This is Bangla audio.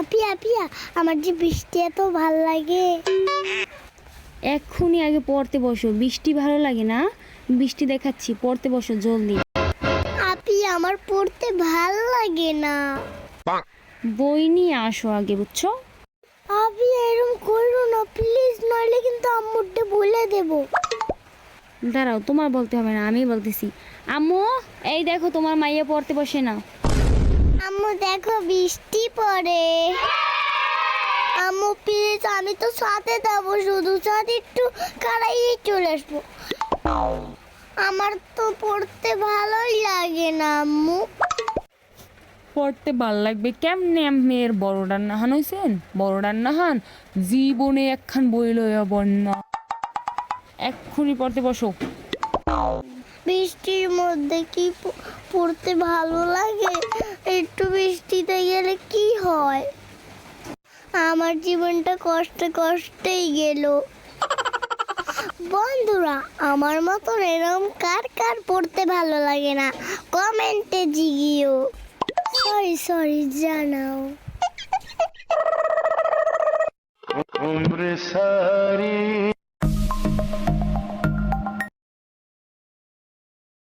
আপিয়া আপিয়া, আমার যে বৃষ্টি এত ভাল লাগে। এক্ষুনি আগে পড়তে বসো। বৃষ্টি ভালো লাগে না? বৃষ্টি দেখাচ্ছি, পড়তে বসো জলদি। আপিয়া, আমার পড়তে ভাল লাগে না। বই নিয়ে আসো আগে, বুঝছো? আপিয়া, এরকম করো না প্লিজ, নইলে কিন্তু আম্মুরটা বলে দেব। দাঁড়াও, তোমার বলতে হবে না, আমি বলতেছি। আম্মু, এই দেখো তোমার মাইয়া পড়তে বসে না। আম্মু দেখো বৃষ্টি পড়ে। আম্মু প্লিজ, আমি তো সাথে যাবো, শুধু সাথে একটু কারাইয়ে চলে আসবো। আমার তো পড়তে ভালোই লাগে না আম্মু। পড়তে ভাল লাগবে কেমনে? মেয়ের বড় রান্না হান হইছেন? বড় রান্না হান জীবনে একখান বই লইয়া বন্যা। এক্ষুনি পড়তে বসো। বৃষ্টির মধ্যে কি পড়তে ভালো লাগে? একটু বৃষ্টিতে গেলে কি হয়? আমার জীবনটা কষ্টে কষ্টেই গেল। বন্ধুরা, আমার মতন এরকম কার কার পড়তে ভালো লাগে না কমেন্টে জিগিও। সরি সরি, জানাও। उम्र सारी